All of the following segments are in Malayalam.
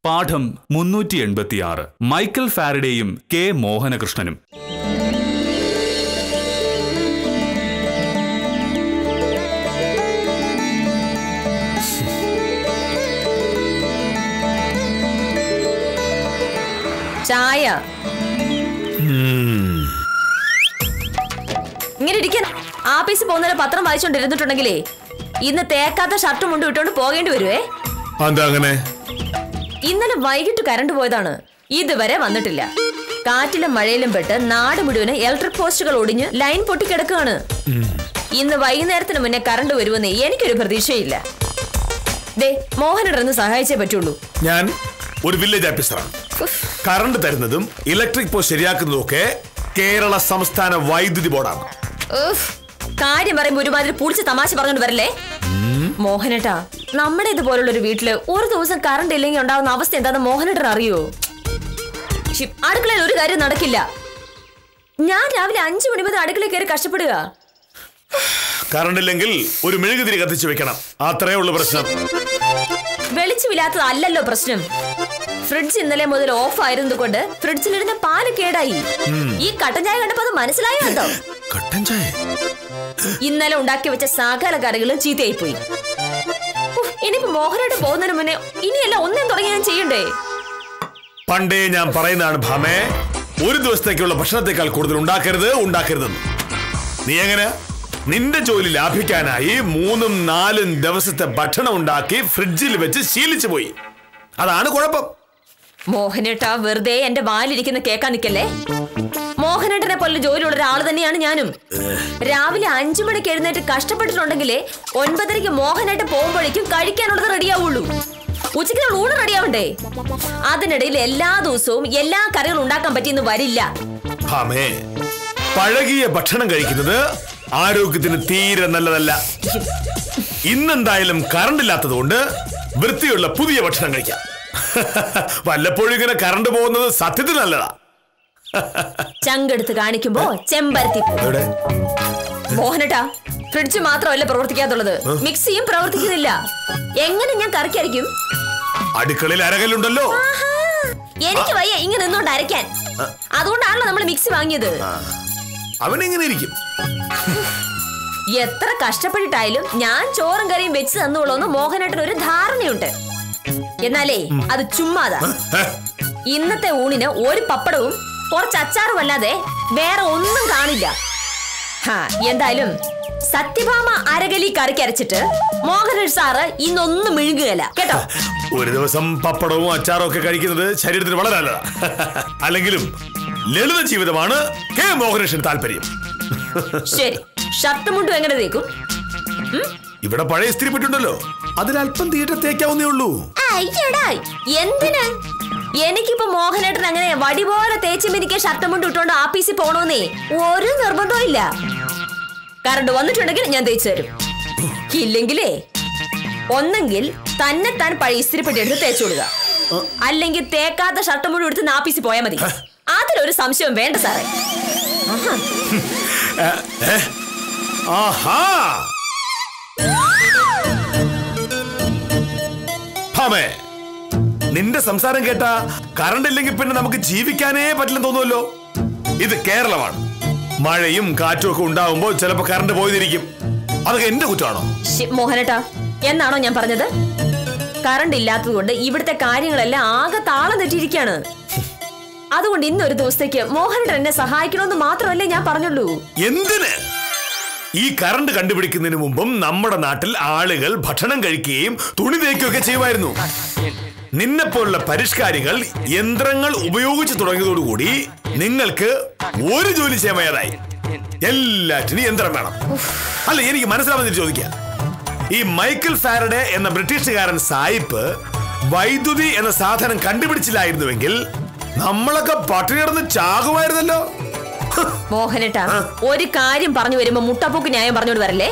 പാഠം 386 മൈക്കൽ ഫാരഡേയും കെ മോഹനകൃഷ്ണനും. ചായ ഇങ്ങനെ ഇരിക്കാൻ ആഫീസിൽ പോകുന്നതിന് പത്രം വായിച്ചോണ്ടിരുന്നിട്ടുണ്ടെങ്കിലേ ഇന്ന് തേക്കാത്ത ഷർട്ടും മുണ്ടും ഇട്ടോണ്ട് പോകേണ്ടി വരുവേ. ഇന്നലെ വൈകിട്ട് കറണ്ട് പോയതാണ്, ഇതുവരെ വന്നിട്ടില്ല. കാറ്റിലും മഴയിലും പെട്ട് നാട് മുഴുവന് ഇലക്ട്രിക് പോസ്റ്റുകൾ ഒടിഞ്ഞ് ലൈൻ പൊട്ടിക്കിടക്കുകയാണ്. ഇന്ന് വൈകുന്നേരത്തിന് മുന്നേ കറണ്ട് വരുമെന്ന് എനിക്കൊരു പ്രതീക്ഷയില്ല. ദേ മോഹനടന്ന് സഹായിച്ചേ പറ്റുള്ളൂ. ഞാൻ ഒരു വില്ലേജ് ഓഫീസറാണ്. കറണ്ട് തരുന്നതും ഇലക്ട്രിക് പോസ്റ്റ് ശരിയാക്കുന്നതും ഒക്കെ കേരള സംസ്ഥാന വൈദ്യുതി ബോർഡാണ്. കാര്യം പറയുമ്പോ ഒരുമാതിരി പൂളിച്ച് തമാശ പറഞ്ഞോണ്ട് വരല്ലേ മോഹനേട്ടാ. നമ്മുടെ ഇതുപോലുള്ള ഒരു വീട്ടില് ഒരു ദിവസം കറണ്ട് ഇല്ലെങ്കിൽ ഉണ്ടാവുന്ന അവസ്ഥ എന്താന്ന് മോഹനേട്ടൻ അറിയോ? അടുക്കളയിൽ ഒരു കാര്യം നടക്കില്ല. ഞാൻ രാവിലെ 5 മണി മുതൽ അടുക്കളയിൽ കയറി കഷ്ടപ്പെടുക. കറണ്ട് ഇല്ലെങ്കിൽ ഒരു മെഴുകുതിരി കത്തിച്ചു വെക്കണം, അത്രേ ഉള്ളൂ പ്രശ്നം. വെളിച്ചമില്ലാത്തതല്ലല്ലോ പ്രശ്നം. ഫ്രിഡ്ജ് ഇന്നലെ മുതൽ ഓഫ് ആയിരുന്നത് കൊണ്ട് ഫ്രിഡ്ജിലിരുന്ന പാല് കേടായി. ഈ കട്ടൻ ചായ കണ്ടപ്പോ അത് മനസ്സിലായോ എന്തോ? ഇന്നലെ ഉണ്ടാക്കി വെച്ച സകല കറികളും ചീത്തയായി പോയി. ഇനിയിപ്പോ മോഹനോട് പോകുന്നതിന് മുന്നേ ഇനിയല്ല ഒന്നും തുടങ്ങി ഞാൻ ചെയ്യണ്ടേ? പണ്ടേ ഞാൻ പറയുന്നതാണ് ഭാമേ, ഒരു ദിവസത്തേക്കുള്ള ഭക്ഷണത്തെക്കാൾ കൂടുതൽ ഉണ്ടാക്കരുതെന്ന്. നീ എങ്ങനെ നിന്റെ ജോലി ലാഭിക്കാനായി 3-4 ദിവസത്തെ ഭക്ഷണം ഉണ്ടാക്കി ഫ്രിഡ്ജിൽ വെച്ച് ശീലിച്ചു പോയി. അതാണ് കുഴപ്പം. മോഹനേട്ടാ വെറുതെ എന്റെ വാലിരിക്കുന്ന കേൾക്കാൻ നിക്കല്ലേ. മോഹനേട്ടനെ പോലെ ജോലിയുള്ള ഒരാൾ തന്നെയാണ് ഞാനും. രാവിലെ 5 മണിക്ക് എഴുന്നേറ്റ് കഷ്ടപ്പെട്ടിട്ടുണ്ടെങ്കിലേ 9:30 മോഹനേട്ടൻ പോകുമ്പോഴേക്കും കഴിക്കാനുള്ളത് റെഡിയാവുള്ളൂ. ഉച്ചയ്ക്ക് ഊണ് റെഡിയാവണ്ടേ? അതിനിടയിൽ എല്ലാ ദിവസവും എല്ലാ കറികളും ഉണ്ടാക്കാൻ പറ്റിയെന്ന് വരില്ല. പഴകിയ ഭക്ഷണം കഴിക്കുന്നത് ആരോഗ്യത്തിന് തീരെ നല്ലതല്ല. ഇന്നെന്തായാലും കറണ്ട് ഇല്ലാത്തത് കൊണ്ട് വൃത്തിയുള്ള പുതിയ ഭക്ഷണം കഴിക്കാം. വല്ലപ്പോഴും ഇങ്ങനെ കറണ്ട് പോകുന്നത് സത്യത്തിൽ നല്ലതാ. ചങ്കെടുത്ത് കാണിക്കുമ്പോ ചെമ്പരത്തി. മോഹനേട്ടാ ഫ്രിഡ്ജ് മാത്രമല്ല പ്രവർത്തിക്കാത്തുള്ളത്, മിക്സിയും പ്രവർത്തിക്കുന്നില്ല. എങ്ങനെ ഞാൻ കറിക്കരയ്ക്കും? അടുക്കളയിൽ അരകല്ലുണ്ടല്ലോ. എനിക്ക് വയ്യ ഇങ്ങനെ നിന്നോണ്ട് അരയ്ക്കാൻ. അതുകൊണ്ടാണല്ലോ നമ്മൾ മിക്സി വാങ്ങിയത്. അവനെങ്ങനെ ഇരിക്കും? എത്ര കഷ്ടപ്പെട്ടിട്ടായാലും ഞാൻ ചോറും കറിയും വെച്ച് തന്നോളൂന്ന് മോഹനേട്ടന് ഒരു ധാരണയുണ്ട്. എന്നാലേ അത് ചുമ്മാതാ. ഇന്നത്തെ ഊണിന് ഒരു പപ്പടവും കുറച്ച് അച്ചാറും അല്ലാതെ വേറെ ഒന്നും കാണില്ല. എന്തായാലും സത്യഭാമ അരകലി കറിക്ക് അരച്ചിട്ട് മോഹനൻ സാറ് ഇന്നൊന്നും മിഴുകുകയല്ല കേട്ടോ. ഒരു ദിവസം പപ്പടവും അച്ചാറും ഒക്കെ കഴിക്കുന്നത് ശരീരത്തിന് വളരെ നല്ലതാ. അല്ലെങ്കിലും ലളിത ജീവിതമാണ് കെ മോഹനേഷിന് താല്പര്യം. ശരി, ഷർട്ട് മുണ്ടും എങ്ങനെ തേക്കും? ഇവിടെ പഴയ ഇസ്തിരി പെട്ടുണ്ടല്ലോ, അതിലല്പം തീറ്റ തേക്കാവുന്നേ ഉള്ളൂ. എന്തിനാ? എനിക്കിപ്പോ മോഹനേട്ടൻ അങ്ങനെ വടി പോലെ തേച്ച് മിനിക്ക് ഷർട്ട് മുണ്ട് ഇട്ടോണ്ട് ആഫീസിൽ പോണോന്നേ ഒരു നിർബന്ധവും ഇല്ല. കറണ്ട് വന്നിട്ടുണ്ടെങ്കിൽ ഞാൻ തേച്ചു തരും. ഇല്ലെങ്കിലേ ഒന്നെങ്കിൽ തന്നെ താൻ പഴയ ഇസ്തിരിപ്പെട്ടി എടുത്ത് തേച്ചു കൊടുക്കുക, അല്ലെങ്കിൽ തേക്കാത്ത ഷർട്ട് മുണ്ട് എടുത്ത് ആഫീസിൽ പോയാൽ മതി. അതിലൊരു സംശയം വേണ്ട സാറേ. നിന്റെ സംസാരം കേട്ടാ കറണ്ട് ഇല്ലെങ്കിൽ പിന്നെ നമുക്ക് ജീവിക്കാനേ പറ്റില്ലെന്ന് തോന്നുമല്ലോ. ഇത് കേരളമാണ്. മഴയും കാറ്റും ഒക്കെ ഉണ്ടാവുമ്പോൾ ചിലപ്പോ കറണ്ട് പോയിരിക്കും. അതൊക്കെ എന്റെ കുറ്റമാണോ? മോഹനേട്ടാ എന്നാണോ ഞാൻ പറഞ്ഞത്? കറണ്ട് ഇല്ലാത്തത് കൊണ്ട് ഇവിടുത്തെ കാര്യങ്ങളെല്ലാം ആകെ താളം തെറ്റിയിരിക്കുകയാണ്. അതുകൊണ്ട് ഇന്നൊരു ദിവസത്തേക്ക് മോഹനേട്ടൻ എന്നെ സഹായിക്കണമെന്ന് മാത്രമല്ലേ ഞാൻ പറഞ്ഞുള്ളൂ. എന്തിന്? ഈ കറണ്ട് കണ്ടുപിടിക്കുന്നതിന് മുമ്പും നമ്മുടെ നാട്ടിൽ ആളുകൾ ഭക്ഷണം കഴിക്കുകയും തുണി തേക്കുകയൊക്കെ ചെയ്യുമായിരുന്നു. നിന്നെപ്പോലുള്ള പരിഷ്കാരികൾ യന്ത്രങ്ങൾ ഉപയോഗിച്ചു തുടങ്ങിയതോടുകൂടി നിങ്ങൾക്ക് ഒരു ജോലി ചെയ്യാൻ വയ്യാതായി. എല്ലാറ്റിനും യന്ത്രം വേണം. അല്ല, എനിക്ക് മനസ്സിലാവുന്ന ചോദിക്കാം, ഈ മൈക്കൽ ഫാരഡേ എന്ന ബ്രിട്ടീഷുകാരൻ സായിപ്പ് വൈദ്യുതി എന്ന സാധനം കണ്ടുപിടിച്ചില്ലായിരുന്നുവെങ്കിൽ നമ്മളൊക്കെ പട്ടിണി കിടന്ന് ചാകുമായിരുന്നല്ലോ. മോഹനേട്ടാ ഒരു കാര്യം പറഞ്ഞു വരുമ്പോ മുട്ടപ്പൂക്ക് ന്യായം പറഞ്ഞോട് വരല്ലേ.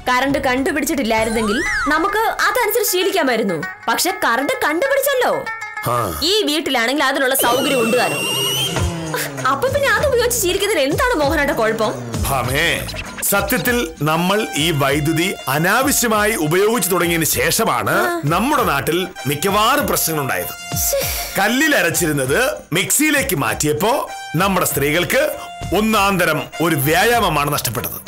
കറണ്ട് കണ്ടുപിടിച്ചിട്ടില്ലായിരുന്നെങ്കിൽ നമുക്ക് അതനുസരിച്ച് ശീലിക്കാമായിരുന്നു. പക്ഷെ കറണ്ട് കണ്ടുപിടിച്ചല്ലോ. ഈ വീട്ടിലാണെങ്കിൽ അതിനുള്ള സൗകര്യം ഉണ്ട് താനും. അപ്പൊ പിന്നെ അത് ഉപയോഗിച്ച് ശീലിക്കുന്നതിന് എന്താണ് മോഹനേട്ട കുഴപ്പം? സത്യത്തിൽ നമ്മൾ ഈ വൈദ്യുതി അനാവശ്യമായി ഉപയോഗിച്ചു തുടങ്ങിയതിന് ശേഷമാണ് നമ്മുടെ നാട്ടിൽ മിക്കവാറും പ്രശ്നങ്ങൾ ഉണ്ടായത്. കല്ലിൽ അരച്ചിരുന്നത് മിക്സിയിലേക്ക് മാറ്റിയപ്പോ നമ്മുടെ സ്ത്രീകൾക്ക് ഒന്നാന്തരം ഒരു വ്യായാമമാണ് നഷ്ടപ്പെട്ടത്.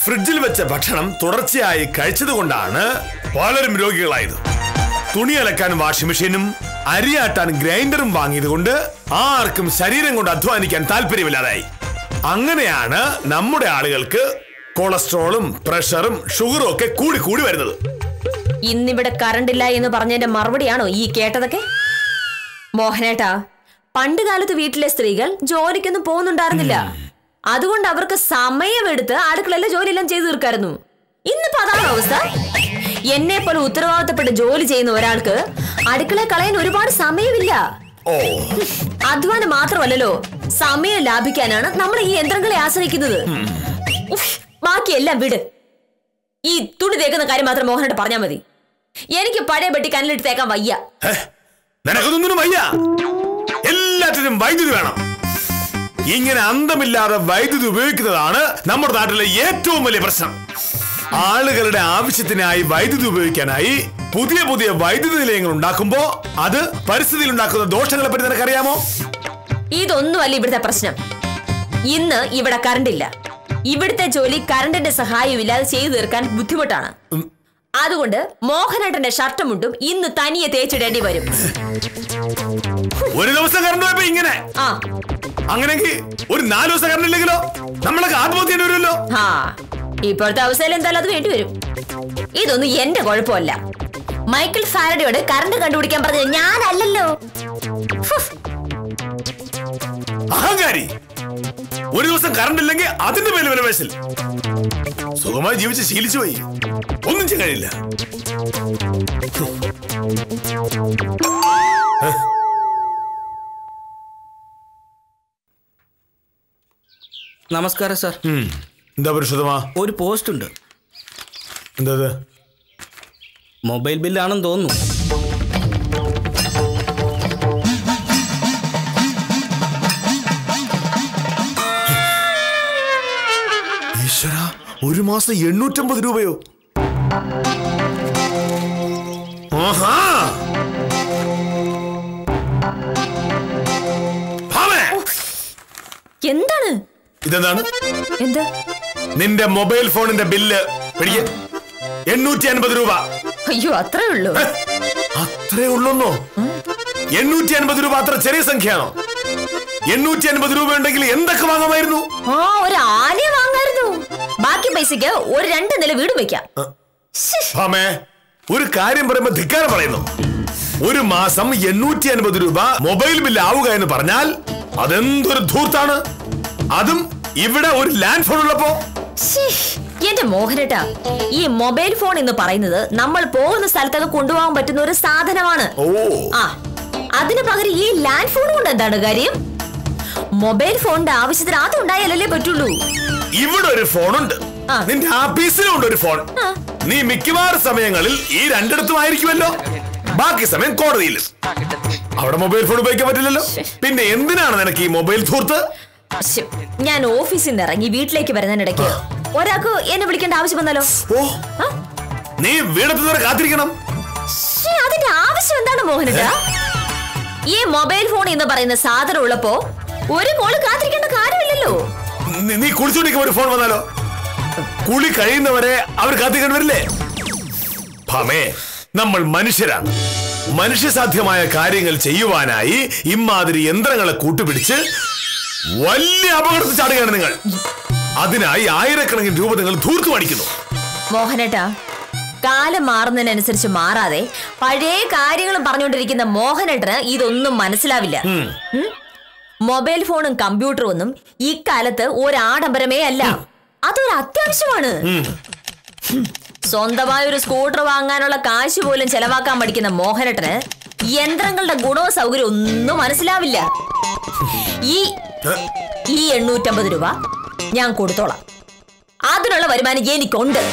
ഫ്രിഡ്ജിൽ വെച്ച ഭക്ഷണം തുടർച്ചയായി കഴിച്ചത് കൊണ്ടാണ് പലരും രോഗികളായത്. തുണി അലക്കാൻ വാഷിംഗ് മെഷീനും അരിയാട്ടാൻ ഗ്രൈൻഡറും വാങ്ങിയത് കൊണ്ട് ആർക്കും ശരീരം കൊണ്ട് അധ്വാനിക്കാൻ താല്പര്യമില്ലാതായി. അങ്ങനെയാണ് നമ്മുടെ ആളുകൾക്ക് കൊളസ്ട്രോളും പ്രഷറും ഷുഗറും ഒക്കെ കൂടി കൂടി വരുന്നത്. ഇന്നിവിടെ കറണ്ട് ഇല്ല എന്ന് പറഞ്ഞതിന്റെ മറുപടിയാണോ ഈ കേട്ടതൊക്കെ? മോഹനേട്ടാ, പണ്ട് കാലത്ത് വീട്ടിലെ സ്ത്രീകൾ ജോലിക്കൊന്നും പോകുന്നുണ്ടായിരുന്നില്ല. അതുകൊണ്ട് അവർക്ക് സമയമെടുത്ത് അടുക്കളയിലെ ജോലിയെല്ലാം ചെയ്തു തീർക്കായിരുന്നു. ഇന്നിപ്പോ അതാണ് അവസ്ഥ. എന്നെ പോലെ ഉത്തരവാദിത്തപ്പെട്ട ജോലി ചെയ്യുന്ന ഒരാൾക്ക് അടുക്കളയിൽ കളയാൻ ഒരുപാട് സമയമില്ല. അധ്വാനം മാത്രമല്ലല്ലോ, സമയം ലാഭിക്കാനാണ് നമ്മൾ ഈ യന്ത്രങ്ങളെ ആശ്രയിക്കുന്നത്. ബാക്കിയെല്ലാം വിട്. ഈ തുണി തേക്കുന്ന കാര്യം മാത്രം മോഹനോട് പറഞ്ഞാൽ മതി. എനിക്ക് പഴയ പെട്ടി കനലിട്ട് തേക്കാൻ വയ്യ. നിനക്കൊന്നും വയ്യ. എല്ലാത്തിനും വൈദ്യുതി വേണം. ഇങ്ങനെ അന്തമില്ലാതെ വൈദ്യുതി ഉപയോഗിക്കുന്നതാണ് നമ്മുടെ നാട്ടിലെ ഏറ്റവും വലിയ പ്രശ്നം. ആളുകളുടെ ആവശ്യത്തിനായി വൈദ്യുതി ഉപയോഗിക്കാനായി പുതിയ പുതിയ വൈദ്യുതി നിലയങ്ങൾ ഉണ്ടാക്കുമ്പോ അത് പരിസ്ഥിതിയിൽ ഉണ്ടാക്കുന്ന ദോഷങ്ങളെ പറ്റി നിനക്കറിയാമോ? ഇതൊന്നുമല്ല ഇവിടുത്തെ പ്രശ്നം. ഇന്ന് ഇവിടെ കറണ്ടില്ല. ഇവിടുത്തെ ജോലി കറണ്ടിന്റെ സഹായമില്ലാതെ ചെയ്തു തീർക്കാൻ ബുദ്ധിമുട്ടാണ്. അതുകൊണ്ട് മോഹനേട്ടന്റെ ഷർട്ടും മുണ്ടും ഇന്ന് തനിയെ തേച്ചിടേണ്ടി വരും. ഒരു ദിവസം കറണ്ട് പോയപ്പോ ഇങ്ങനെ. അങ്ങനെങ്കിൽ ഒരു 4 ദിവസം കറണ്ട് ഇല്ലെങ്കിലോ നമ്മളൊക്കെ ആത്മഹത്യ വരുമല്ലോ. ഇപ്പോഴത്തെ അവസ്ഥയിൽ എന്തായാലും അത് വേണ്ടി വരും. ഇതൊന്നും എന്റെ കുഴപ്പമല്ല. മൈക്കിൾ ഫാരഡയോട് കറണ്ട് കണ്ടുപിടിക്കാൻ പറഞ്ഞത് ഞാനല്ലല്ലോ. അഹങ്കാരി. ഒരു ദിവസം കറണ്ട് ഇല്ലെങ്കിൽ അതിന്റെ മേലെ വിലപേശൽ. സുഖമായി ജീവിച്ച് ശീലിച്ചു പോയി. ഒന്നും ചെയ്യാൻ കഴിയില്ല. നമസ്കാരം സാർ. എന്താ പരിശോധമാ? ഒരു പോസ്റ്റ് ഉണ്ട്. എന്താ? മൊബൈൽ ബില്ലാണെന്ന് തോന്നുന്നു. ഈശ്വര, ഒരു മാസം 850 രൂപയോ? എന്താണ് ഇതെന്താണ്? എന്താ? നിന്റെ മൊബൈൽ ഫോണിന്റെ ബില്ല് 850 രൂപ. അയ്യോ, അത്രേ ഉള്ളൂ? അത്രേ ഉള്ളൂന്നോ? 850 രൂപ അത്ര ചെറിയ സംഖ്യയാണോ? 850 രൂപ ഉണ്ടെങ്കിൽ എന്തൊക്കെ വാങ്ങാമായിരുന്നു? ഒരു ആനയെ വാങ്ങായിരുന്നു. ബാക്കി പൈസക്ക് ഒരു 2 നില വീട് വെക്കാം. ഒരു കാര്യം പറയുമ്പോ ധിക്കാരം പറയുന്നു. ഒരു മാസം 850 രൂപ മൊബൈൽ ബില്ല് ആവുക എന്ന് പറഞ്ഞാൽ അതെന്തൊരു ധൂർത്താണ്. അതും ഇവിടെ ഒരു ലാൻഡ് ഫോൺ ഉള്ളപ്പോ. എന്റെ മോഹനേട്ടാ, ഈ മൊബൈൽ ഫോൺ എന്ന് പറയുന്നത് നമ്മൾ പോകുന്ന സ്ഥലത്തൊക്കെ കൊണ്ടുപോകാൻ പറ്റുന്ന ഒരു സാധനമാണ്. അതിന് പകരം ഈ ലാൻഡ് ഫോൺ കൊണ്ട് എന്താണ് കാര്യം? മൊബൈൽ ഫോണിന്റെ ആവശ്യത്തിന് അതുണ്ടായാലല്ലേ പറ്റുള്ളൂ. ഇവിടെ ഒരു ഫോണുണ്ട്, നിന്റെ ആഫീസിലുണ്ട് ഒരു ഫോൺ. നീ മിക്കവാറും സമയങ്ങളിൽ ഈ രണ്ടിടത്തും ആയിരിക്കുമല്ലോ. ബാക്കി സമയം കോടതിയിലും. അവിടെ മൊബൈൽ ഫോൺ ഉപയോഗിക്കാൻ പറ്റില്ലല്ലോ. പിന്നെ എന്തിനാണ് നിനക്ക് ഈ മൊബൈൽ ധൂർത്ത്? ഞാൻ ഓഫീസിൽ നിന്ന് ഇറങ്ങി വീട്ടിലേക്ക് വരുന്നതിനിടയ്ക്ക് ഒരാൾക്ക് എന്നെ വിളിക്കേണ്ട ആവശ്യം വന്നല്ലോ. നീ വീടെത്തുന്നവരെ കാത്തിരിക്കണം. അതിന്റെ ആവശ്യം എന്താണ് മോഹനേട്ടാ? ഈ മൊബൈൽ ഫോൺ എന്ന് പറയുന്ന സാധനം ഉള്ളപ്പോ ഒരു കോള് കാത്തിരിക്കേണ്ട കാര്യമില്ലല്ലോ. നീ കുളിച്ചോണ്ടിരിക്കുമ്പോ ഒരു ഫോൺ വന്നാലോ? കുളി കഴിയുന്നവരെ അവർ കാത്തിരിക്കേണ്ടി വരില്ലേ? ഭമേ, നമ്മൾ മനുഷ്യരാണ്. മനുഷ്യസാധ്യമായ കാര്യങ്ങൾ ചെയ്യുവാനായി ഇമാതിരി യന്ത്രങ്ങളെ കൂട്ടുപിടിച്ച് വലിയ അപകടത്തിൽ ചാടുകയാണ് നിങ്ങൾ. അതിനായി ആയിരക്കണക്കിന് രൂപ നിങ്ങൾ ധൂർത്തു മേടിക്കുന്നു. മോഹനേട്ടാ, കാലം മാറുന്നതിനനുസരിച്ച് മാറാതെ പഴയ കാര്യങ്ങളും പറഞ്ഞുകൊണ്ടിരിക്കുന്ന മോഹനേട്ടന് ഇതൊന്നും മനസ്സിലാവില്ല. മൊബൈൽ ഫോണും കമ്പ്യൂട്ടറും ഒന്നും ഇക്കാലത്ത് ഒരാഡംബരമേ അല്ല, അതൊരു അത്യാവശ്യമാണ്. സ്വന്തമായ ഒരു സ്കൂട്ടർ വാങ്ങാനുള്ള കാശ് പോലും ചെലവാക്കാൻ പഠിക്കുന്ന മോഹനേട്ടന് യന്ത്രങ്ങളുടെ ഗുണവും സൗകര്യം ഒന്നും മനസ്സിലാവില്ല. ഈ 850 രൂപ ഞാൻ കൊടുത്തോളാം. അതിനുള്ള വരുമാനം എനിക്കുണ്ട്.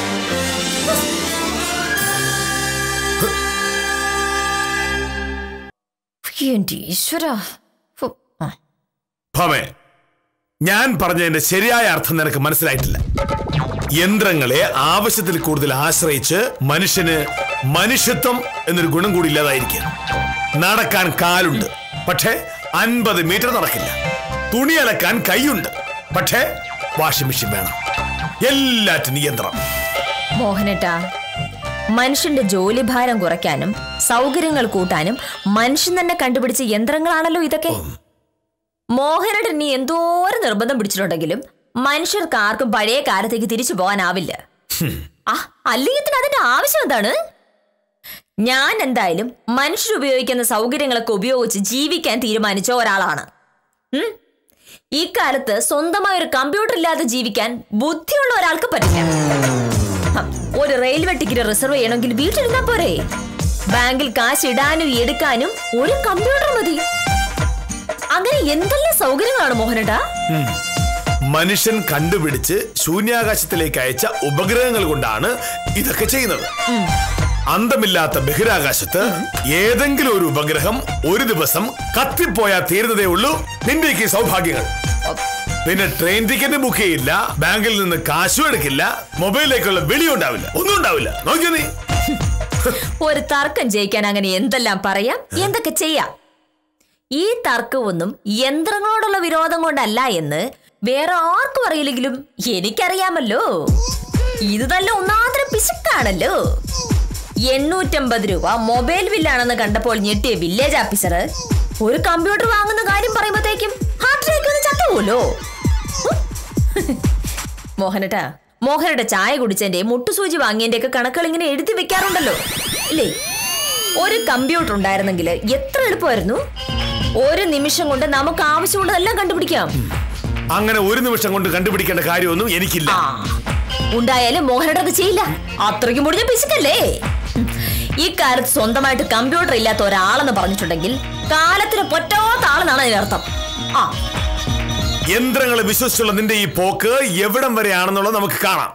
ഞാൻ പറഞ്ഞതിന്റെ ശരിയായ അർത്ഥം നിനക്ക് മനസ്സിലായിട്ടില്ല. യന്ത്രങ്ങളെ ആവശ്യത്തിൽ കൂടുതൽ ആശ്രയിച്ച് മനുഷ്യന് മനുഷ്യത്വം എന്നൊരു ഗുണം കൂടി ഇല്ലാതായിരിക്കുക. നടക്കാൻ കാലുണ്ട്, പക്ഷേ 50 മീറ്റർ നടക്കില്ല. തുണി അലക്കാൻ കൈയുണ്ട്, പക്ഷേ വാഷിംഗ് മെഷീൻ വേണം. എല്ലാറ്റിനും യന്ത്രം. മോഹനേട്ടാ, മനുഷ്യന്റെ ജോലിഭാരം കുറയ്ക്കാനും സൗകര്യങ്ങൾ കൂട്ടാനും മനുഷ്യൻ തന്നെ കണ്ടുപിടിച്ച യന്ത്രങ്ങളാണല്ലോ ഇതൊക്കെ. മോഹനേട്ടൻ നീ എന്തോരം നിർബന്ധം പിടിച്ചിട്ടുണ്ടെങ്കിലും മനുഷ്യർക്ക് ആർക്കും പഴയ കാലത്തേക്ക് തിരിച്ചു പോകാനാവില്ല. അല്ലെങ്കിൽ അതിന്റെ ആവശ്യം എന്താണ്? ഞാൻ എന്തായാലും മനുഷ്യർ ഉപയോഗിക്കുന്ന സൗകര്യങ്ങളൊക്കെ ഉപയോഗിച്ച് ജീവിക്കാൻ തീരുമാനിച്ച ഒരാളാണ്. ഈ കാലത്ത് സ്വന്തമായ ഒരു കമ്പ്യൂട്ടർ ഇല്ലാതെ ജീവിക്കാൻ ബുദ്ധിയുള്ള ഒരാൾക്ക് പറ്റില്ല. ഒരു റെയിൽവേ ടിക്കറ്റ് റിസർവ് ചെയ്യണമെങ്കിൽ വീട്ടിലിരുന്നാ പോരെ? ബാങ്കിൽ കാശ് ഇടാനും എടുക്കാനും ഒരു കമ്പ്യൂട്ടർ മതി. അങ്ങനെ എന്തെല്ലാം സൗകര്യങ്ങളാണ് മോഹനേട്ടാ. മനുഷ്യൻ കണ്ടുപിടിച്ച് ശൂന്യാകാശത്തിലേക്ക് അയച്ച ഉപഗ്രഹങ്ങൾ കൊണ്ടാണ് ഇതൊക്കെ ചെയ്യുന്നത്. അന്തമില്ലാത്ത ബഹിരാകാശത്ത് ഏതെങ്കിലും ഒരു ഉപഗ്രഹം ഒരു ദിവസം കത്തിപ്പോയാൽ തീരുന്നതേ ഉള്ളൂ നിന്റെയൊക്കെ സൗഭാഗ്യങ്ങൾ. പിന്നെ ട്രെയിൻ ടിക്കറ്റ് ബുക്ക് ചെയ്യില്ല, ബാങ്കിൽ നിന്ന് കാശും എടുക്കില്ല, മൊബൈലിലേക്കുള്ള വിളി ഉണ്ടാവില്ല, ഒന്നും ഉണ്ടാവില്ല. നോക്കിയോ നീ. ഒരു തർക്കം ജയിക്കാൻ അങ്ങനെ എന്തെല്ലാം പറയാം, എന്തൊക്കെ ചെയ്യാം. ഈ തർക്കമൊന്നും യന്ത്രങ്ങളോടുള്ള വിരോധം കൊണ്ടല്ല എന്ന് വേറെ ആർക്കും അറിയില്ലെങ്കിലും എനിക്കറിയാമല്ലോ. ഇത് നല്ല ഒന്നാന്തര പിശുക്കാണല്ലോ. 850 രൂപ മൊബൈൽ ബില്ലാണെന്ന് കണ്ടപ്പോൾ ഞെട്ടിയ വില്ലേജ് ഓഫീസർ ഒരു കമ്പ്യൂട്ടർ വാങ്ങുന്ന കാര്യം പറയുമ്പോഴത്തേക്കും ഹാർട്ട് അറ്റാക്ക് വന്ന് ചത്തുപോലോ. മോഹനേട്ടാ, മോഹനയുടെ ചായ കുടിച്ചതിന്റെ മുട്ടുസൂചി വാങ്ങിയതിന്റെ ഒക്കെ കണക്കുകൾ ഇങ്ങനെ എഴുതി വെക്കാറുണ്ടല്ലോ ഇല്ലേ? ഒരു കമ്പ്യൂട്ടർ ഉണ്ടായിരുന്നെങ്കിൽ എത്ര എളുപ്പമായിരുന്നു. ഒരു നിമിഷം കൊണ്ട് നമുക്ക് ആവശ്യമുള്ളതെല്ലാം കണ്ടുപിടിക്കാം. അങ്ങനെ ഒരു നിമിഷം കൊണ്ട് കണ്ടുപിടിക്കേണ്ട കാര്യമൊന്നും എനിക്കില്ല. ഉണ്ടായാലും മോഹനേട്ട അത് ചെയ്യില്ല. അത്രയ്ക്ക് മുടിഞ്ഞ പിശുക്കല്ലേ. ഈ കാലത്ത് സ്വന്തമായിട്ട് കമ്പ്യൂട്ടർ ഇല്ലാത്ത ഒരാളെന്ന് പറഞ്ഞിട്ടുണ്ടെങ്കിൽ കാലത്തിന് പൊറ്റാത്ത ആളെന്നാണ് അതിനർത്ഥം. യന്ത്രങ്ങളെ വിശ്വസിച്ചുള്ള നിന്റെ ഈ പോക്ക് എവിടം വരെയാണെന്നുള്ളത് നമുക്ക് കാണാം.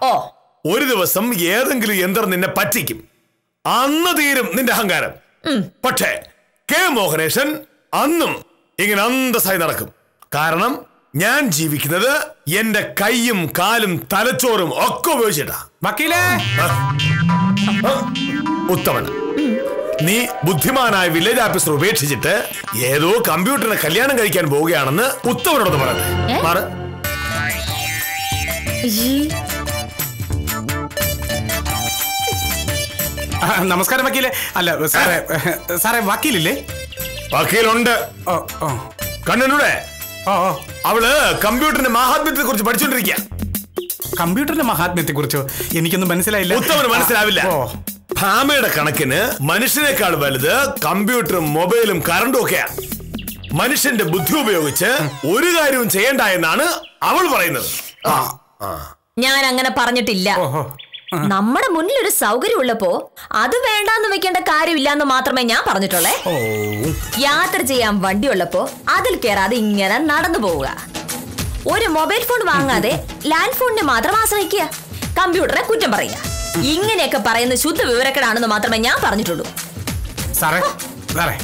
ഒരു ദിവസം ഏതെങ്കിലും യന്ത്രം നിന്നെ പറ്റിക്കും. അന്ന് തീരും നിന്റെ അഹങ്കാരം. പക്ഷേ കെ മോഹനേശൻ അന്നും ഇങ്ങനെ അന്തസ്സായി നടക്കും. കാരണം ഞാൻ ജീവിക്കുന്നത് എന്റെ കൈയും കാലും തലച്ചോറും ഒക്കെ ഉപയോഗിച്ചിട്ടാ. ഉത്തമൻ, നീ ബുദ്ധിമാനായ വില്ലേജ് ഓഫീസർ ഉപേക്ഷിച്ചിട്ട് ഏതോ കമ്പ്യൂട്ടറിനെ കല്യാണം കഴിക്കാൻ പോവുകയാണെന്ന് ഉത്തമനോട് പറയട്ടെ. നമസ്കാരം വക്കീലെ. അല്ല സാറേ, സാറേ വക്കീലില്ലേ? വക്കീലുണ്ട്. കണ്ണനൂടെ അവള് കമ്പ്യൂട്ടറിന്റെ മഹാത്മ്യത്തെ കുറിച്ച് പഠിച്ചോണ്ടിരിക്കുക. കമ്പ്യൂട്ടറിന്റെ മഹാത്മ്യത്തെ കുറിച്ചോ? എനിക്കൊന്നും മനസ്സിലായില്ല. ഉത്തമന് മനസ്സിലാവില്ല. ഭാമയുടെ കണക്കിന് മനുഷ്യനേക്കാൾ വലുത് കമ്പ്യൂട്ടറും മൊബൈലും കറണ്ടും ഒക്കെയാണ്. മനുഷ്യന്റെ ബുദ്ധി ഉപയോഗിച്ച് ഒരു കാര്യവും ചെയ്യണ്ട എന്നാണ് അവൾ പറയുന്നത്. ഞാൻ അങ്ങനെ പറഞ്ഞിട്ടില്ല. നമ്മുടെ മുന്നിൽ ഒരു സൗകര്യം ഉള്ളപ്പോ അത് വേണ്ടാന്ന് വെക്കേണ്ട കാര്യമില്ലാന്ന് മാത്രമേ ഞാൻ പറഞ്ഞിട്ടുള്ളേ. യാത്ര ചെയ്യാൻ വണ്ടി ഉള്ളപ്പോ അതിൽ കയറാതെ ഇങ്ങനെ നടന്നു പോവുക. ഒരു മൊബൈൽ ഫോൺ വാങ്ങാതെ ലാൻഡ് ഫോണിനെ മാത്രം ആശ്രയിക്കുക. കമ്പ്യൂട്ടറെ കുറ്റം പറയുക. ഇങ്ങനെയൊക്കെ പറയുന്ന ശുദ്ധ വിവരക്കേടാണെന്ന് മാത്രമേ ഞാൻ പറഞ്ഞിട്ടുള്ളൂ. സാറേ, സാറേ,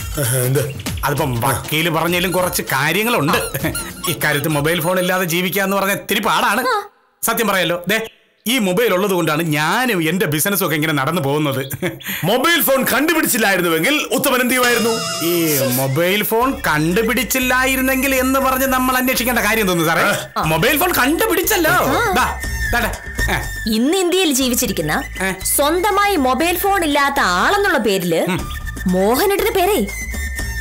അതിപ്പം വക്കീല് പറഞ്ഞാലും കുറച്ച് കാര്യങ്ങളുണ്ട്. ഇക്കാര്യത്തിൽ മൊബൈൽ ഫോൺ ഇല്ലാതെ ജീവിക്കാന്ന് പറഞ്ഞ ഇത്തിരി പാടാണ്. സത്യം പറയല്ലോ. ഈ മൊബൈൽ ഉള്ളത് കൊണ്ടാണ് ഞാനും എന്റെ ബിസിനസ്സും ഒക്കെ ഇങ്ങനെ നടന്നു പോകുന്നത്. മൊബൈൽ ഫോൺ കണ്ടുപിടിച്ചില്ലായിരുന്നുവെങ്കിൽ ഉത്തമൻ എന്ത് ചെയ്യുമായിരുന്നു? ഈ മൊബൈൽ ഫോൺ കണ്ടുപിടിച്ചില്ലായിരുന്നെങ്കിൽ എന്ന് പറഞ്ഞ് നമ്മൾ അന്വേഷിക്കേണ്ട കാര്യം തോന്നുന്നു സാറേ. മൊബൈൽ ഫോൺ കണ്ടുപിടിച്ചല്ലോ. ഇന്ന് ഇന്ത്യയിൽ ജീവിച്ചിരിക്കുന്ന സ്വന്തമായി മൊബൈൽ ഫോൺ ഇല്ലാത്ത ആളെന്നുള്ള പേരില് മോഹനേട്ടന്റെ പേരെ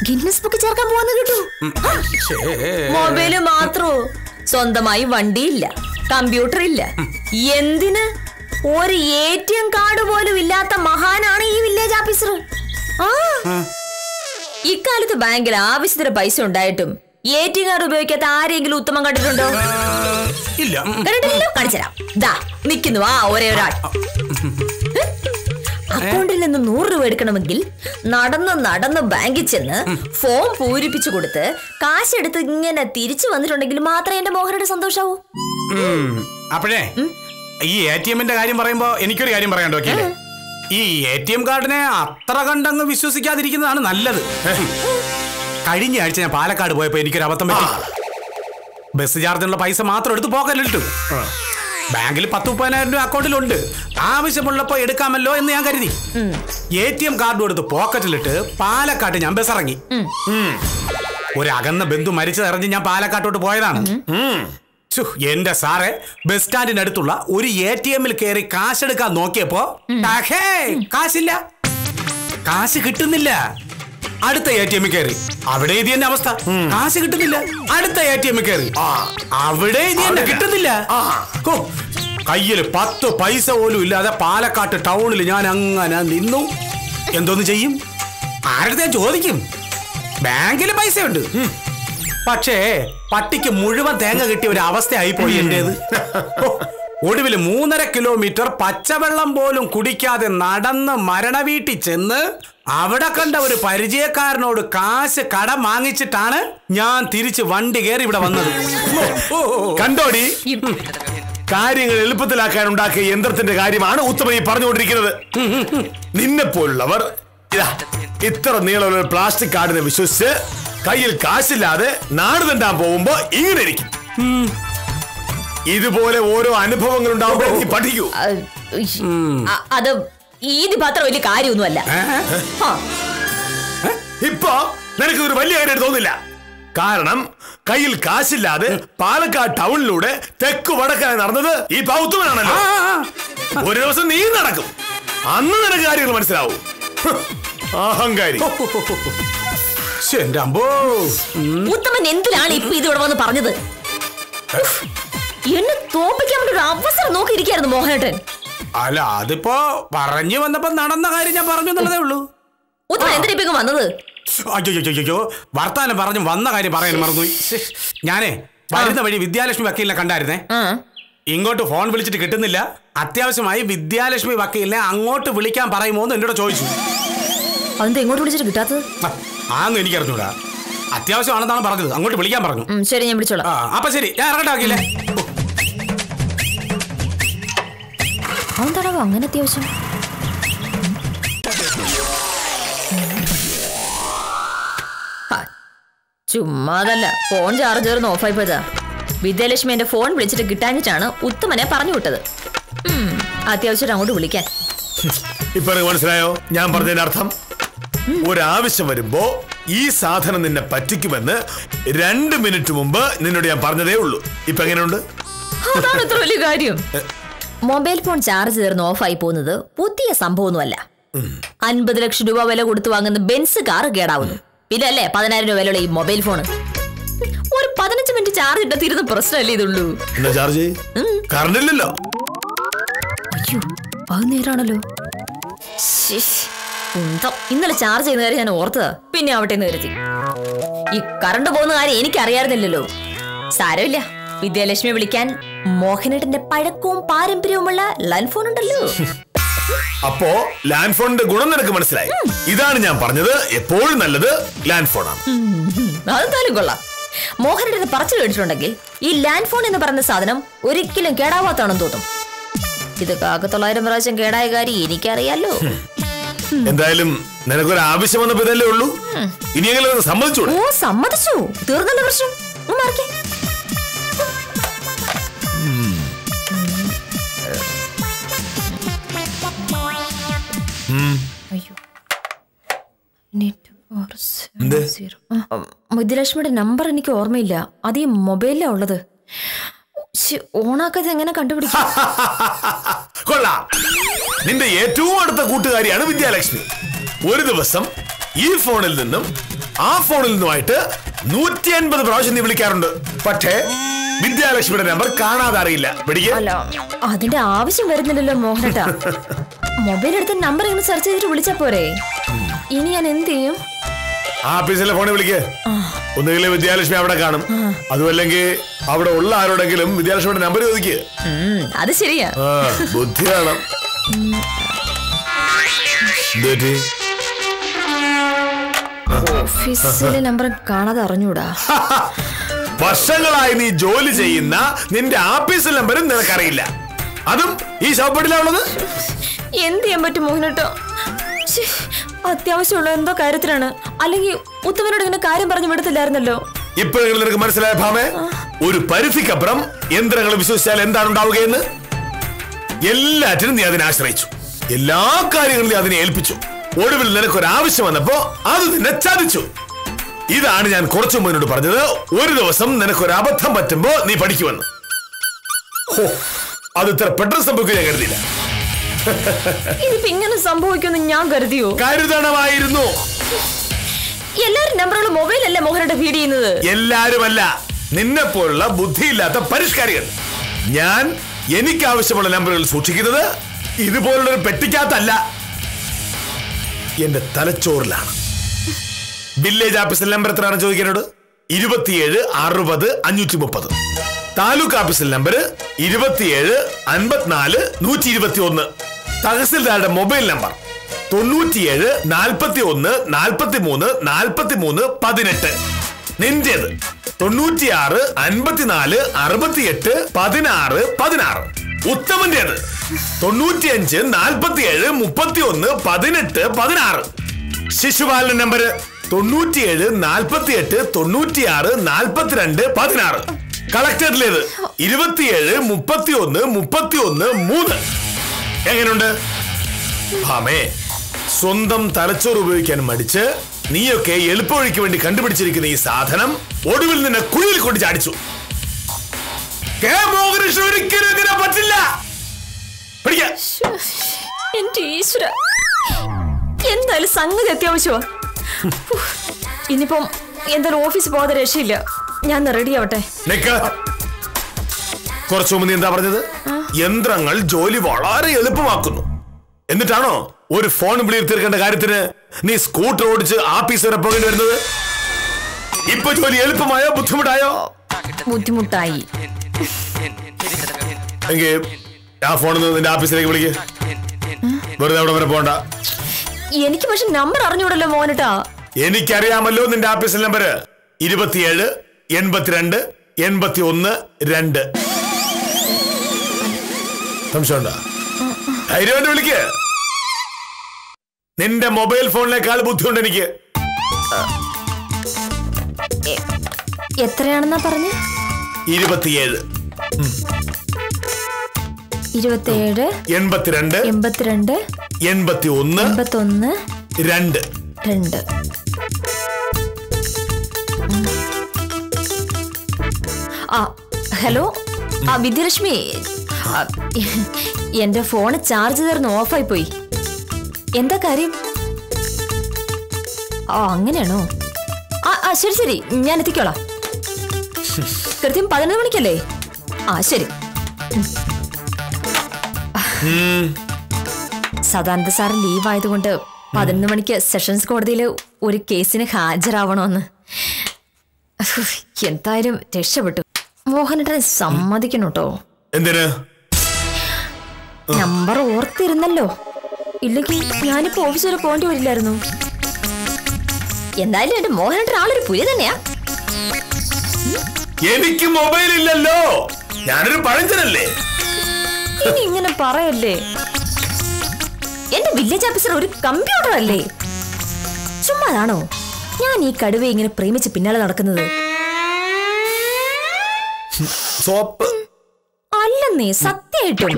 ഗിന്നസ് ബുക്ക് ചേർക്കാൻ പോകുന്ന കിട്ടൂ. മൊബൈല് മാത്രോ? സ്വന്തമായി വണ്ടിയില്ല, കമ്പ്യൂട്ടർ ഇല്ല. എന്തിന്? ഒരു ATM കാർഡ് പോലും ഇല്ലാത്ത മഹാനാണ് ഈ വില്ലേജ് ഓഫീസർ. ഇക്കാലത്ത് ബാങ്കിൽ ആവശ്യത്തിന് പൈസ ഉണ്ടായിട്ടും ATM കാർഡ് ഉപയോഗിക്കാത്ത ആരെങ്കിലും ഉത്തമം കണ്ടിട്ടുണ്ടോ? ഇല്ല. കണ്ടിട്ടില്ലല്ലോ. കാണിച്ചുതരാം. ദാ നിൽക്കുന്നു ഒരേ ഒരാൾ. അക്കൗണ്ടിൽ നിന്ന് 100 രൂപ എടുക്കണമെങ്കിൽ നടന്ന് നടന്ന് ബാങ്കിൽ ചെന്ന് ഫോം പൂരിപ്പിച്ചു കൊടുത്ത് കാശെടുത്ത് ഇങ്ങനെ തിരിച്ചു വന്നിട്ടുണ്ടെങ്കിൽ മാത്രമേ എന്റെ മോഹനയുടെ സന്തോഷാവൂ. അപ്പോഴേ ഈ ATMന്റെ കാര്യം പറയുമ്പോ എനിക്കൊരു കാര്യം പറയാണ്ടോ? ഈ ATM കാർഡിനെ അത്ര കണ്ടങ്ങ് വിശ്വസിക്കാതിരിക്കുന്നതാണ് നല്ലത്. കഴിഞ്ഞ ആഴ്ച ഞാൻ പാലക്കാട് പോയപ്പോ എനിക്കൊരു അബദ്ധം പറ്റി. ബസ് ചാർജിനുള്ള പൈസ മാത്രം എടുത്ത് പോക്കല്ലിട്ടു. ബാങ്കിൽ 10-30,000 രൂപ അക്കൗണ്ടിലുണ്ട്. ആവശ്യമുള്ളപ്പോ എടുക്കാമല്ലോ എന്ന് ഞാൻ കരുതി. ATM കാർഡ് എടുത്ത് പോക്കറ്റിലിട്ട് പാലക്കാട്ട് ഞാൻ ബസ് ഇറങ്ങി. ഒരു അകന്ന ബന്ധു മരിച്ചതറിഞ്ഞ് ഞാൻ പാലക്കാട്ടോട്ട് പോയതാണ്. എന്റെ സാറെ, ബസ് സ്റ്റാൻഡിനടുത്തുള്ള ഒരു ATM-ൽ കയറി കാശെടുക്കാൻ നോക്കിയപ്പോ കാശില്ല, കാശ് കിട്ടുന്നില്ല. അടുത്ത ATM-ൽ കയറി, അവിടെ ഇത് തന്നെ അവസ്ഥ, കാശ് കിട്ടുന്നില്ല. അടുത്ത ATM-ൽ കയറി, അവിടെ ഇത് തന്നെ കിട്ടുന്നില്ല. കയ്യിൽ 10 പൈസ പോലും ഇല്ലാതെ പാലക്കാട്ട് ടൗണിൽ ഞാൻ അങ്ങനെ നിന്നു. എന്തോന്ന് ചെയ്യും? ആരുടെ ഞാൻ ചോദിക്കും? ബാങ്കിൽ പൈസയുണ്ട്, പക്ഷേ പട്ടിക്ക് മുഴുവൻ തേങ്ങ കിട്ടിയ ഒരു അവസ്ഥയായി പോയി എന്റേത്. ഒടുവിൽ 3.5 കിലോമീറ്റർ പച്ചവെള്ളം പോലും കുടിക്കാതെ നടന്ന് മരണവീട്ടിൽ ചെന്ന് അവിടെ കണ്ട ഒരു പരിചയക്കാരനോട് കാശ് കടം വാങ്ങിച്ചിട്ടാണ് ഞാൻ തിരിച്ച് വണ്ടി കയറി ഇവിടെ വന്നത്. കണ്ടോടി, കാര്യങ്ങൾ എളുപ്പത്തിലാക്കാൻ ഉണ്ടാക്കിയ യന്ത്രത്തിന്റെ കാര്യമാണ് ഉത്തമ പറഞ്ഞുകൊണ്ടിരിക്കുന്നത്. നിന്നെ പോലുള്ളവർ ഇത്ര നീളമുള്ള പ്ലാസ്റ്റിക് കാർഡിനെ വിശ്വസിച്ച് കയ്യിൽ കാശില്ലാതെ നാട് തണ്ടാൻ പോകുമ്പോ ഇങ്ങനെ ഇരിക്കും. ഇതുപോലെ ഓരോ അനുഭവങ്ങൾ ഉണ്ടാവുമ്പോൾ നീ പഠിക്കൂ. അത് ഇത് മാത്രം വലിയ കാര്യമൊന്നുമല്ല. ഇപ്പൊ നിനക്ക് ഒരു വലിയ കാര്യം തോന്നില്ല. കാരണം കയ്യിൽ കാശില്ലാതെ പാലക്കാട് ടൗണിലൂടെ തെക്ക് വടക്കായി നടന്നത് ഈ പൗത്തുമനാണല്ലോ. ഒരു ദിവസം നീ നടക്കും, അന്ന് നിനക്ക് കാര്യങ്ങൾ മനസ്സിലാവും. അഹങ്കാരി. ഉത്തമൻ എന്തിനാണ് ഇപ്പൊ ഇതിവിടെ വന്ന് പറഞ്ഞത്? എന്നെ തോപ്പിക്കാൻ വേണ്ടി ഒരു അവസരം നോക്കിയിരിക്കായിരുന്നു മോഹനേട്ടൻ. അല്ല, അതിപ്പോ പറഞ്ഞു വന്നപ്പോ നടന്ന കാര്യം ഞാൻ പറഞ്ഞു എന്നുള്ളതേ ഉള്ളൂ. ഉത്തമൻ എന്തിനാ ഇപ്പൊ വന്നത്? അയ്യോ, വർത്താനം പറഞ്ഞു വന്ന കാര്യം പറയാൻ മറന്നുപോയി. ഞാനേ വരുന്ന വഴി വിദ്യാലക്ഷ്മി വക്കീലിനെ കണ്ടായിരുന്നേ. ഇങ്ങോട്ട് ഫോൺ വിളിച്ചിട്ട് കിട്ടുന്നില്ല. അത്യാവശ്യമായി വിദ്യാലക്ഷ്മി വക്കീലിനെ അങ്ങോട്ട് വിളിക്കാൻ പറയുമോ എന്ന് എന്നോട് ചോദിച്ചു. അതെന്താ ഇങ്ങോട്ട് വിളിച്ചിട്ട് കിട്ടാത്തത്? ആന്ന് എനിക്കറിഞ്ഞൂടാ. അത്യാവശ്യമാണെന്നാണ് പറഞ്ഞത്, അങ്ങോട്ട് വിളിക്കാൻ പറഞ്ഞു. ശരി, ഞാൻ വിളിച്ചോളാം. അപ്പൊ ശരി, ഞാൻ ഇറങ്ങട്ടെ വക്കീലേ. അതെന്താണോ അങ്ങനെ അത്യാവശ്യം? ചുമ്മാതല്ല, ഫോൺ ചാർജർ ഓഫായി പോയതാ. വിദ്യാലക്ഷ്മി എന്റെ ഫോൺ വിളിച്ചിട്ട് കിട്ടാഞ്ഞിട്ടാണ് ഉത്തമനെ പറഞ്ഞു വിട്ടത്. അത്യാവശ്യം അങ്ങോട്ട് വിളിക്കാൻ. ഇപ്പൊ മനസ്സിലായോ ഞാൻ പറഞ്ഞതിന്റെ അർത്ഥം? ഒരാവശ്യം വരുമ്പോ ഈ സാധനം നിന്നെ പറ്റിക്കുമെന്ന് 2 മിനിറ്റ് മുമ്പ് നിന്നോട് ഞാൻ പറഞ്ഞതേ ഉള്ളൂ. ഇപ്പൊ എങ്ങനെയുണ്ട്? അതാണ് ഇത്ര വലിയ കാര്യം. മൊബൈൽ ഫോൺ ചാർജ് തീർന്ന് ഓഫായി പോകുന്നത് പുതിയ സംഭവമൊന്നുമല്ല. 50 ലക്ഷം രൂപ വില കൊടുത്തു വാങ്ങുന്ന ബെൻസ് കാർ കേടാവുന്നു. പിന്നെ അല്ലേ 10,000 രൂപ വിലയുള്ള ഈ മൊബൈൽ ഫോൺ. ഒരു 15 മിനിറ്റ് ചാർജ് ഇട്ടാ തീരുന്ന പ്രശ്നമല്ലേ ഇതുള്ളൂ. ചാർജ് കറണ്ടില്ലല്ലോ. അയ്യോ, അത് നേരാണല്ലോ. ഇന്നലെ ചാർജ് ചെയ്യുന്ന കാര്യം ഞാൻ ഓർത്തതാ, പിന്നെ ആവട്ടെ എന്ന് കരുതി. ഈ കറണ്ട് പോകുന്ന കാര്യം എനിക്ക് അറിയാറില്ലല്ലോ. സാരമില്ല, വിദ്യാലക്ഷ്മി വിളിക്കാൻ മോഹനേട്ടന്റെ പഴക്കവും പാരമ്പര്യവുമുള്ള ലാൻഡ് ഫോൺ ഉണ്ടല്ലോ. അപ്പോ ലാൻഡ് ഫോണിന്റെ ഗുണം നിനക്ക് മനസ്സിലായി. ഇതാണ് ഞാൻ പറഞ്ഞത്, എപ്പോഴും നല്ലത് ലാൻഡ് ഫോണാണ്. അതെന്തായാലും കൊള്ളാം. മോഹനേട്ടന് പറച്ചു കേട്ടിട്ടുണ്ടെങ്കിൽ ഈ ലാൻഡ് ഫോൺ എന്ന് പറയുന്ന സാധനം ഒരിക്കലും കേടാവാത്താണെന്ന് തോന്നും. ഇത് 900 പ്രാവശ്യം കേടായ കാര്യം എനിക്കറിയാലോ. എന്തായാലും നിനക്കൊരു ആവശ്യം വന്നപ്പോ ഇതല്ലേ ഉള്ളൂ. ഇനിയെങ്കിലും സമ്മതിച്ചു. ഓ, സമ്മതിച്ചു. തീർന്നല്ലോ പ്രശ്നം. വിദ്യാലക്ഷ്മിയുടെ നമ്പർ എനിക്ക് ഓർമ്മയില്ല. അത് ഈ മൊബൈലിലാ ഉള്ളത്. ഓണാക്കാതെ എങ്ങനെ കണ്ടുപിടിക്കും? കൊള്ളാം. നിന്റെ ഏറ്റവും അടുത്ത കൂട്ടുകാരിയാണ് വിദ്യാലക്ഷ്മി. ഒരു ദിവസം ഈ ഫോണിൽ നിന്നും ആ ഫോണിൽ നിന്നുമായിട്ട് 150 പ്രാവശ്യം നീ വിളിക്കാറുണ്ട്. പക്ഷേ വിദ്യാലക്ഷ്മിയുടെ നമ്പർ കാണാതെ അറിയില്ല. അല്ല, അതിന്റെ ആവശ്യം വരുന്നില്ലല്ലോ മോഹനേട്ടാ. മൊബൈൽ എടുത്ത് നമ്പർ ഇങ്ങനെ സെർച്ച് ചെയ്തിട്ട് വിളിച്ചാ പോരെ. ഇനി ഞാൻ എന്ത് ചെയ്യും? ആഫീസിലെ ഫോണിൽ വിളിക്ക്. ഒന്നുകിൽ വിദ്യാലക്ഷ്മി അവിടെ കാണും, അതുമല്ലെങ്കിൽ അവിടെ ഉള്ള ആരോടെങ്കിലും വിദ്യാലക്ഷ്മിയുടെ നമ്പർ ചോദിക്കുക. അത് ശരിയാ. ബുദ്ധി വേണം. ഓഫീസിലെ നമ്പർ കാണാതെ അറിഞ്ഞൂടാ. വർഷങ്ങളായി നീ ജോലി ചെയ്യുന്ന നിന്റെ ആഫീസിലെ നമ്പരും നിനക്കറിയില്ല. അതും ഈ ശവപ്പെട്ടിലുള്ളത്. എന്ത് ചെയ്യാൻ പറ്റും മോഹനേട്ടോ? അത്യാവശ്യമുള്ള എന്തോ കാര്യത്തിലാണ്. അല്ലെങ്കിൽ ഉത്തമനോട് ഇങ്ങനെ കാര്യം പറഞ്ഞു വിടത്തില്ലായിരുന്നല്ലോ. ഇപ്പോഴെങ്കിലും നിനക്ക് മനസ്സിലായ ഭാമേ, ഒരു പരിധിക്കപ്പുറം യന്ത്രങ്ങൾ വിശ്വസിച്ചാൽ എന്താണ് ഉണ്ടാവുകയെന്ന്? എല്ലാറ്റിനും നീ അതിനെ ആശ്രയിച്ചു. എല്ലാ കാര്യങ്ങളും നീ അതിനെ ഏൽപ്പിച്ചു. ഒടുവിൽ നിനക്കൊരാവശ്യം വന്നപ്പോ അത് നിന്നെ ചതിച്ചു. ഇതാണ് ഞാൻ കുറച്ചു മുമ്പ് എന്നോട് പറഞ്ഞത്. ഒരു ദിവസം നിനക്കൊരു അബദ്ധം പറ്റുമ്പോ നീ പഠിക്കുമെന്ന്. അത് ഇത്ര പെട്ടെന്ന് സംഭവിക്കുക ഞാൻ കരുതിയില്ല. ഇതിപ്പോ ഇങ്ങനെ സംഭവിക്കുമെന്ന് ഞാൻ കരുതിയോ? കരുതണമായിരുന്നു. എല്ലാരും നമ്പറുള്ള മൊബൈലല്ലേ മോഹനേട്ടൻ ഫീഡ് ചെയ്യുന്നത്? എല്ലാരുമല്ല, നിന്നെ പോലുള്ള ബുദ്ധിയില്ലാത്ത പരിഷ്കാരികൾ. ഞാൻ എനിക്ക് ആവശ്യമുള്ള നമ്പറുകൾ സൂക്ഷിക്കുന്നത് ഇതുപോലുള്ളൊരു പെട്ടിക്കകത്തല്ല, എന്റെ തലച്ചോറിലാണ്. വില്ലേജ് ഓഫീസിൽ നമ്പർ എത്രയാണ് ചോദിക്കാനോട്? 27 60 530. താലൂക്ക് ഓഫീസിൽ നമ്പർ 27 54 121. തഹസിൽദാരുടെ മൊബൈൽ നമ്പർ 97 41 43 43 18. നിന്റേത് 96 54 68 16 16. ഉത്തമന്റേത് 95 47 31 18 16. ശിശുപാലന നമ്പർ 97 48 96 42 16. കളക്ടറിലേത് 27 31 31 3. എങ്ങനെയുണ്ട്? ഭാമേ, സ്വന്തം തലച്ചോറ് ഉപയോഗിക്കാൻ മടിച്ച് നീയൊക്കെ എളുപ്പവഴിക്ക് വേണ്ടി കണ്ടുപിടിച്ചിരിക്കുന്ന ഈ സാധനം ഒടുവിൽ നിന്നെ കുഴിയിൽ കൊണ്ട് ചാടിച്ചു. കെ മോഹനകൃഷ്ണൻ ഒരിക്കലും ഇതിനെ പറ്റില്ല. എന്റെ ഈശ്വര, എന്തായാലും സംഗതി അത്യാവശ്യമാ. ഇനിയിപ്പം എന്തായാലും ഓഫീസിൽ പോകാതെ രക്ഷയില്ല. ഞാൻ റെഡി ആവട്ടെ. കുറച്ചു മുമ്പ് നീ എന്താ പറഞ്ഞത്? യന്ത്രങ്ങൾ ജോലി വളരെ എളുപ്പമാക്കുന്നു. എന്നിട്ടാണോ ഒരു ഫോൺ വിളിയിൽ തീർക്കേണ്ട കാര്യത്തിന് നീ സ്കൂട്ടർ ഓടിച്ച് ആഫീസ് വരെ പോകേണ്ടി വരുന്നത്? ഇപ്പൊ ജോലി എളുപ്പമായോ ബുദ്ധിമുട്ടായോ? ബുദ്ധിമുട്ടായി. എങ്കിൽ ആ ഫോണിൽ നിന്ന് നിന്റെ ഓഫീസിലേക്ക് വിളിക്ക്. വെറുതെ അവിടെ വരെ പോണ്ട. എനിക്ക് പക്ഷെ നമ്പർ അറിഞ്ഞൂടല്ലോ മോനട്ടാ. എനിക്കറിയാമല്ലോ നിന്റെ ഓഫീസിൽ നമ്പർ 27 82 81 2. സംശയമുണ്ടോ? ധൈര്യമായിട്ട് വിളിക്ക്. നിന്റെ മൊബൈൽ ഫോണിനേക്കാൾ ബുദ്ധിയുണ്ട് എനിക്ക്. എത്രയാണെന്നാ പറഞ്ഞേ? 27 27 82 82 81 81 2. 2. ഹലോ, വിദ്യലക്ഷ്മി, എന്റെ ഫോണ് ചാർജ് തീർന്ന് ഓഫായി പോയി. എന്താ കാര്യം? അങ്ങനെയാണോ? ശരി ശരി, ഞാൻ എത്തിക്കോളാം. കൃത്യം 11 മണിക്കല്ലേ? ശരി. സദാനന്ദ സാറ് ലീവ് ആയതുകൊണ്ട് 11 മണിക്ക് സെഷൻസ് കോടതിയിൽ ഒരു കേസിന് ഹാജരാവണമെന്ന്. എന്തായാലും രക്ഷപ്പെട്ടു. മോഹനേട്ടനെ സമ്മതിക്കണം കേട്ടോ. എന്തിന്? നമ്പർ ഓർത്തിരുന്നല്ലോ, ഇല്ലെങ്കിൽ ഞാനിപ്പോ ഓഫീസ് വരെ പോകേണ്ടി വരില്ലായിരുന്നു. എന്തായാലും എന്റെ മോഹനേട്ടൻ ആളൊരു പുലി തന്നെയാ. എനിക്ക് മൊബൈൽ ഇല്ലല്ലോ, ഞാനൊരു പഴഞ്ചനല്ലേ. ഇനി ഇങ്ങനെ പറയല്ലേ. എന്റെ വില്ലേജ് ഓഫീസർ ഒരു കമ്പ്യൂട്ടർ അല്ലേ? ചുമ്മാതാണോ ഞാൻ ഈ കടുവയെ ഇങ്ങനെ പ്രേമിച്ച് പിന്നാലെ നടക്കുന്നത്? സോപ്പ് അല്ലെന്നേ, സത്യമായിട്ടും.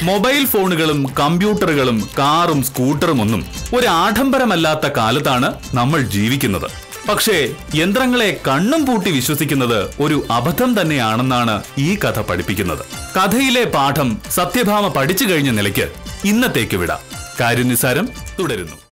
മൊബൈൽ ഫോണുകളും കമ്പ്യൂട്ടറുകളും കാറും സ്കൂട്ടറും ഒന്നും ഒരു ആഡംബരമല്ലാത്ത കാലത്താണ് നമ്മൾ ജീവിക്കുന്നത്. പക്ഷേ യന്ത്രങ്ങളെ കണ്ണും പൂട്ടി വിശ്വസിക്കുന്നത് ഒരു അബദ്ധം തന്നെയാണെന്നാണ് ഈ കഥ പഠിപ്പിക്കുന്നത്. കഥയിലെ പാഠം സത്യഭാമ പഠിച്ചു കഴിഞ്ഞ നിലയ്ക്ക് ഇന്നത്തേക്ക് വിടാം. കാര്യം നിസ്സാരം തുടരുന്നു.